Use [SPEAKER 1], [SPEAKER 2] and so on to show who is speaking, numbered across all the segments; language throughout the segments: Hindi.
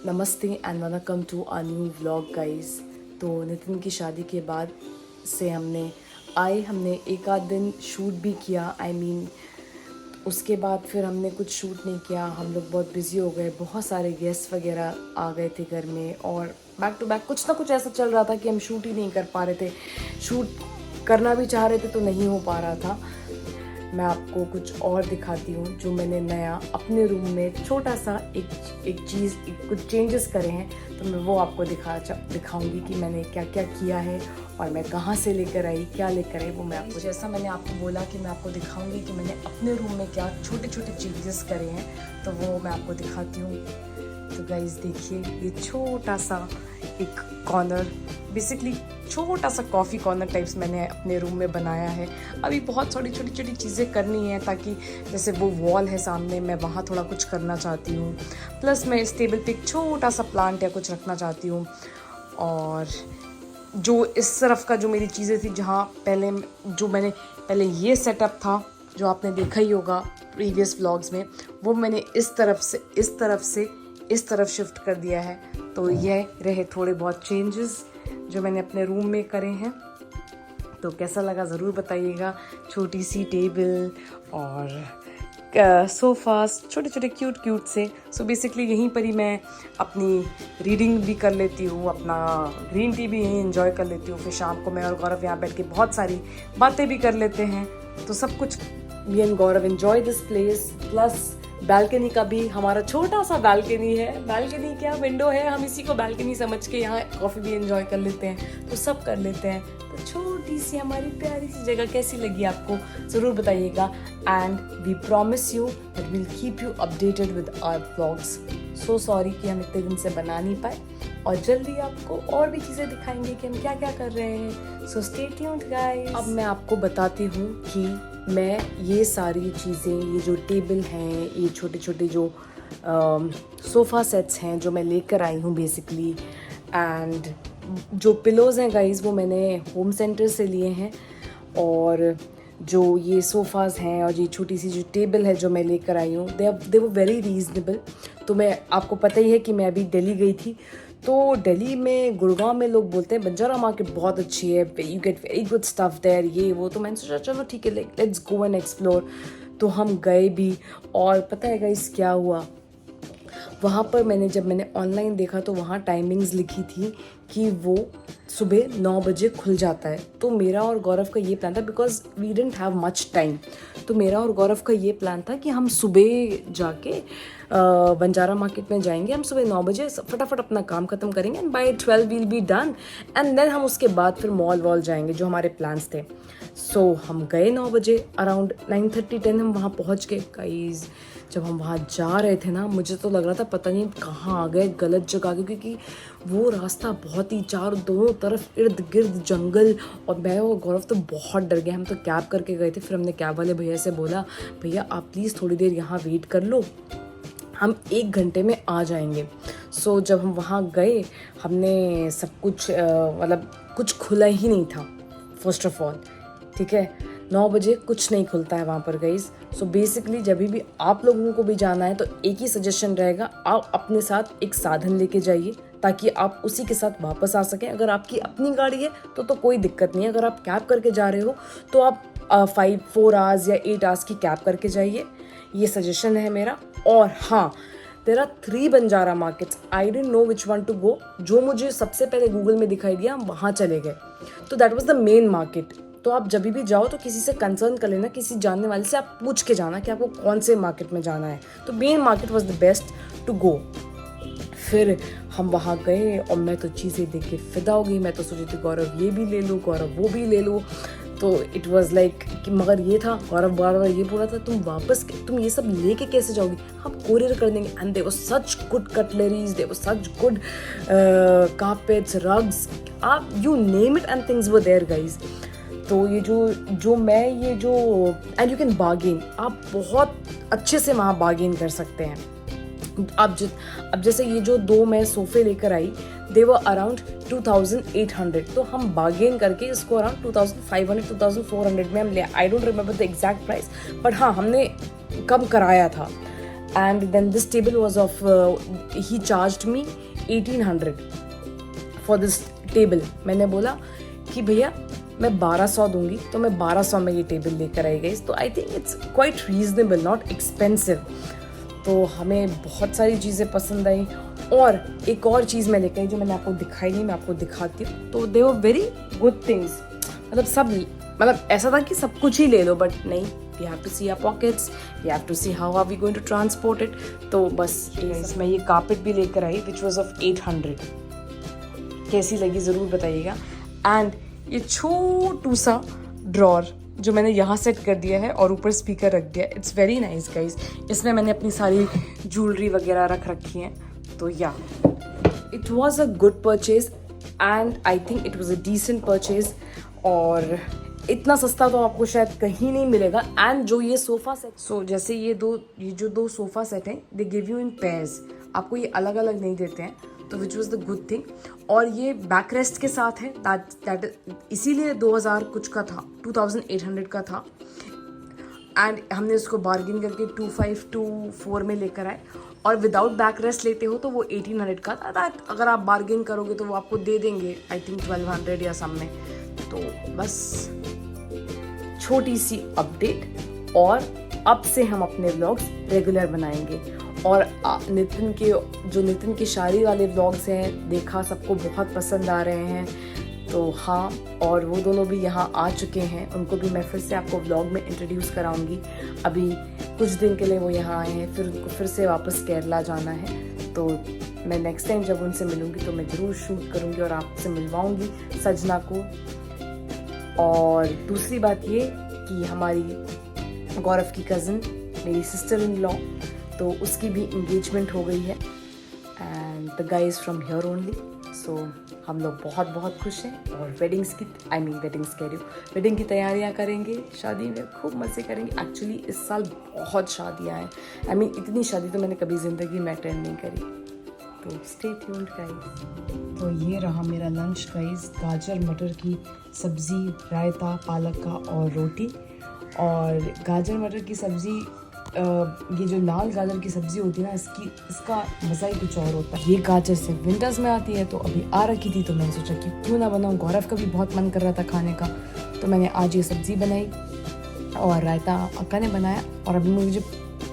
[SPEAKER 1] नमस्ते and welcome to a new vlog guys. तो नितिन की शादी के बाद से हमने एक आध दिन शूट भी किया। उसके बाद फिर हमने कुछ शूट नहीं किया। हम लोग बहुत बिज़ी हो गए, बहुत सारे गेस्ट वगैरह आ गए थे घर में और बैक टू बैक कुछ ना कुछ ऐसा चल रहा था कि हम शूट ही नहीं कर पा रहे थे। शूट करना भी चाह रहे थे तो नहीं हो पा रहा था। मैं आपको कुछ और दिखाती हूँ जो मैंने नया अपने रूम में छोटा सा कुछ चेंजेस करे हैं। तो मैं वो आपको दिखाऊंगी कि मैंने क्या क्या किया है और मैं कहाँ से लेकर आई, क्या लेकर आई। वो मैं आपको, जैसा मैंने आपको बोला कि मैं आपको दिखाऊंगी कि मैंने अपने रूम में क्या छोटे छोटे चेंजेस करे हैं, तो वो मैं आपको दिखाती हूँ। तो गाइस देखिए, ये छोटा सा एक कॉर्नर, बेसिकली छोटा सा कॉफ़ी कॉर्नर टाइप्स मैंने अपने रूम में बनाया है। अभी बहुत छोटी छोटी छोटी चीज़ें करनी है ताकि जैसे वो वॉल है सामने, मैं वहाँ थोड़ा कुछ करना चाहती हूँ। प्लस मैं इस टेबल पे एक छोटा सा प्लांट या कुछ रखना चाहती हूँ। और जो इस तरफ का जो मेरी चीज़ें थी, जहाँ मैंने पहले ये सेटअप था जो आपने देखा ही होगा प्रीवियस व्लॉग्स में, वो मैंने इस तरफ शिफ्ट कर दिया है। तो ये रहे थोड़े बहुत चेंजेस जो मैंने अपने रूम में करे हैं। तो कैसा लगा ज़रूर बताइएगा। छोटी सी टेबल और सोफ़ास छोटे छोटे क्यूट से। सो बेसिकली यहीं पर ही मैं अपनी रीडिंग भी कर लेती हूँ, अपना ग्रीन टी भी यहीं एंजॉय कर लेती हूँ। फिर शाम को मैं और गौरव यहाँ बैठ के बहुत सारी बातें भी कर लेते हैं। तो सब कुछ me and Gaurav enjoy this place. Plus balcony का भी, हमारा छोटा सा बालकनी है, बालकनी क्या विंडो है, हम इसी को बालकनी समझ के यहाँ कॉफ़ी भी एंजॉय कर लेते हैं। तो सब कर लेते हैं। तो छोटी सी हमारी प्यारी सी जगह कैसी लगी आपको ज़रूर बताइएगा। And we promise you that will keep you updated with our vlogs. So sorry कि हम इतने दिन से बना नहीं पाए, और जल्दी आपको और भी चीज़ें दिखाएंगे कि हम क्या क्या कर रहे हैं। So stay tuned guys. अब मैं आपको बताती हूँ कि मैं ये सारी चीज़ें, ये जो टेबल हैं, ये छोटे छोटे जो सोफ़ा सेट्स हैं जो मैं लेकर आई हूँ बेसिकली, एंड जो पिलोज़ हैं गाइस वो मैंने होम सेंटर से लिए हैं। और जो ये सोफ़ाज़ हैं और ये छोटी सी जो टेबल है जो मैं लेकर आई हूँ, दे वर वेरी रीज़नेबल। तो मैं, आपको पता ही है कि मैं अभी दिल्ली गई थी, तो दिल्ली में, गुड़गांव में लोग बोलते हैं बंजारा मार्केट बहुत अच्छी है, you get very good stuff there, ये वो। तो मैंने सोचा चलो ठीक है, लेट्स गो एंड एक्सप्लोर। तो हम गए भी, और पता है गाइस क्या हुआ वहाँ पर, जब मैंने ऑनलाइन देखा तो वहाँ टाइमिंग्स लिखी थी कि वो सुबह 9 बजे खुल जाता है। तो मेरा और गौरव का ये प्लान था, because we didn't have much time. तो मेरा और गौरव का ये प्लान था कि हम सुबह जाके बंजारा मार्केट में जाएंगे। हम सुबह 9 बजे फटाफट अपना काम ख़त्म करेंगे and by 12 will be done, and then हम उसके बाद फिर मॉल जाएंगे, जो हमारे प्लान्स थे। सो हम गए 9 बजे, अराउंड 9:30-10 हम वहाँ पहुँच गए गाइस। जब हम वहाँ जा रहे थे ना, मुझे तो लग रहा था पता नहीं कहाँ आ गए, गलत जगह आ गए, क्योंकि वो रास्ता बहुत ही, दोनों तरफ इर्द गिर्द जंगल, और मैं और गौरव तो बहुत डर गए। हम तो कैब करके गए थे। फिर हमने कैब वाले भैया से बोला, भैया आप प्लीज़ थोड़ी देर यहाँ वेट कर लो, हम 1 घंटे में आ जाएंगे। सो जब हम वहाँ गए, हमने सब कुछ कुछ खुला ही नहीं था फर्स्ट ऑफ ऑल, ठीक है। 9 बजे कुछ नहीं खुलता है वहाँ पर गाइस। सो बेसिकली जब भी आप लोगों को भी जाना है तो एक ही सजेशन रहेगा, आप अपने साथ एक साधन लेके जाइए ताकि आप उसी के साथ वापस आ सकें। अगर आपकी अपनी गाड़ी है तो कोई दिक्कत नहीं है। अगर आप कैब करके जा रहे हो तो आप 4 आवर्स या 8 आवर्स की कैब करके जाइए, ये सजेशन है मेरा। और हाँ, there are 3 Banjara markets, I didn't know which one to go. जो मुझे सबसे पहले गूगल में दिखाई दिया, हम वहाँ चले गए। तो that was the main market. तो आप जब भी जाओ तो किसी से कंसर्न कर लेना, किसी जानने वाले से आप पूछ के जाना कि आपको कौन से मार्केट में जाना है। तो main market was the best to go. फिर हम वहाँ गए और मैं तो चीज़ें देख के फिदा हो गई। मैं तो सोची थी गौरव ये भी ले लो, गौरव वो भी ले लो। तो इट वाज लाइक कि, मगर ये था, गौरव बार बार ये बोला था, तुम ये सब लेके कैसे जाओगी, हम कोरियर कर देंगे। And there was such good cutleries, there was such good carpets, rugs, आप you name it and things were there guys. तो ये एंड यू कैन बार्गेन, आप बहुत अच्छे से वहाँ बार्गेन कर सकते हैं। अब जैसे ये जो 2 मैं सोफ़े लेकर आई, दे वर अराउंड 2800। तो हम बार्गेन करके इसको अराउंड 2500-2400 में हम ले, I don't remember the exact price, but हाँ हमने कम कराया था। and then this table was of he charged me 1800 for this table. मैंने बोला कि भैया मैं 1200 दूंगी, तो मैं 1200 में ये टेबल लेकर आई गई. तो I think it's quite reasonable, not expensive. तो हमें बहुत सारी चीज़ें पसंद आई. और एक और चीज़ मैं लेकर आई जो मैंने आपको दिखाई नहीं, मैं आपको दिखाती हूँ. तो दे वर वेरी गुड थिंग्स. मतलब ऐसा था कि सब कुछ ही ले लो, बट नहीं, we have to see our pockets, we have to see how are we going to transport it. तो बस मैं ये कारपेट भी लेकर आई which was of 800. कैसी लगी ज़रूर बताइएगा. एंड ये छोटू सा ड्रॉर जो मैंने यहाँ सेट कर दिया है और ऊपर स्पीकर रख दिया. It's very nice guys. इसमें मैंने अपनी सारी ज्वेलरी वगैरह रख रखी हैं. तो yeah it was a good purchase and I think it was a decent purchase. और इतना सस्ता तो आपको शायद कहीं नहीं मिलेगा. एंड जो ये सोफ़ा सेट, जैसे ये जो दो सोफ़ा सेट हैं, they give you in pairs. आपको ये अलग अलग नहीं देते हैं, तो which was the good thing. और ये बैक रेस्ट के साथ है. दैट इसीलिए 2000 कुछ का था, 2800 का था. एंड हमने उसको बार्गिन करके 2524 में लेकर आए. और विदाउट बैक रेस्ट लेते हो तो वो 1800 का था. अगर आप बार्गिन करोगे तो वो आपको दे देंगे आई थिंक 1200 या सब में. तो बस छोटी सी अपडेट. और अब से हम अपने व्लॉग्स रेगुलर बनाएंगे. और नितिन के शायरी वाले व्लॉग्स हैं, देखा सबको बहुत पसंद आ रहे हैं. तो हाँ, और वो दोनों भी यहाँ आ चुके हैं. उनको भी मैं फिर से आपको व्लॉग में इंट्रोड्यूस कराऊंगी. अभी कुछ दिन के लिए वो यहाँ आए हैं, फिर उनको फिर से वापस केरला जाना है. तो मैं नेक्स्ट टाइम जब उनसे मिलूँगी तो मैं ज़रूर शूट करूँगी और आपसे मिलवाऊँगी सजना को. और दूसरी बात ये कि हमारी गौरव की कज़न, मेरी सिस्टर इन लॉ, तो उसकी भी इंगेजमेंट हो गई है. And the guy is from here only. So हम लोग बहुत बहुत खुश हैं. और वेडिंग की तैयारियां करेंगे. शादी में खूब मज़े करेंगे. एक्चुअली इस साल बहुत शादियां हैं. इतनी शादी तो मैंने कभी ज़िंदगी में अटेंड नहीं करी. तो स्टे ट्यून्ड गाइस. तो ये रहा मेरा लंच गाइस. गाजर मटर की सब्ज़ी, रायता, पालक का और रोटी. और गाजर मटर की सब्ज़ी, ये जो लाल गाजर की सब्ज़ी होती है ना, इसका मज़ा ही कुछ और होता है. ये गाजर से विंटर्स में आती है, तो अभी आ रखी थी, तो मैंने सोचा कि क्यों ना बनाऊँ. गौरव का भी बहुत मन कर रहा था खाने का, तो मैंने आज ये सब्ज़ी बनाई. और रायता अक्का ने बनाया. और अभी मुझे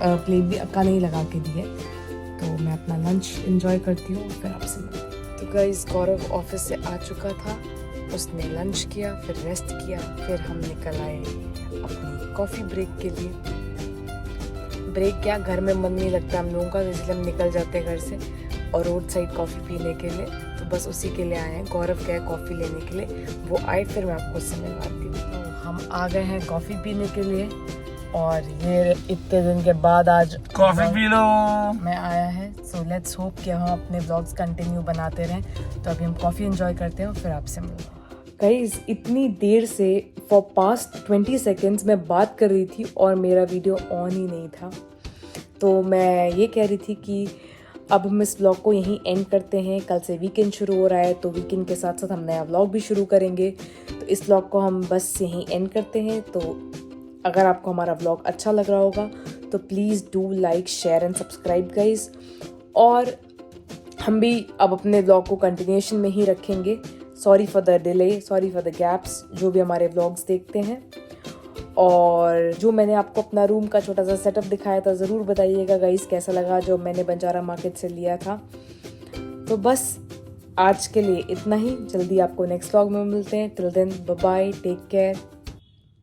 [SPEAKER 1] प्लेट भी अक्का ने ही लगा के दी है. तो मैं अपना लंच एंजॉय करती हूँ, फिर आपसे मिलती हूँ. तो गाइस, गौरव ऑफिस से आ चुका था. उसने लंच किया, फिर रेस्ट किया, फिर हम निकल आए अपनी कॉफ़ी ब्रेक के लिए. ब्रेक क्या, घर में मन नहीं लगता हम लोगों का, इसलिए हम निकल जाते हैं घर से और रोड साइड कॉफ़ी पीने के लिए. तो बस उसी के लिए आए हैं. गौरव गए कॉफ़ी लेने के लिए, वो आए, फिर मैं आपको उससे मिलवाती हूँ. तो हम आ गए हैं कॉफ़ी पीने के लिए. और ये इतने दिन के बाद आज
[SPEAKER 2] कॉफी पी लो
[SPEAKER 1] मैं आया है. सो लेट्स होप कि हम अपने व्लॉग्स कंटिन्यू बनाते रहें. तो अभी हम कॉफ़ी एंजॉय करते हैं, फिर आपसे मिलूँगा. गाइस, इतनी देर से फॉर पास्ट 20 सेकेंड्स मैं बात कर रही थी और मेरा वीडियो ऑन ही नहीं था. तो मैं ये कह रही थी कि अब हम इस व्लॉग को यहीं एंड करते हैं. कल से वीकेंड शुरू हो रहा है, तो वीकेंड के साथ साथ हम नया व्लॉग भी शुरू करेंगे. तो इस व्लॉग को हम बस यहीं एंड करते हैं. तो अगर आपको हमारा व्लॉग अच्छा लग रहा होगा तो please do like, share and subscribe guys. और हम भी अब अपने व्लॉग को कंटिन्यूएशन में ही रखेंगे. Sorry for the delay, sorry for the gaps, जो भी हमारे व्लॉग्स देखते हैं. और जो मैंने आपको अपना रूम का छोटा सा सेटअप दिखाया था, ज़रूर बताइएगा गाइज कैसा लगा, जो मैंने बंजारा मार्केट से लिया था. तो बस आज के लिए इतना ही. जल्दी आपको नेक्स्ट व्लॉग में मिलते हैं. Till then bye bye, take care.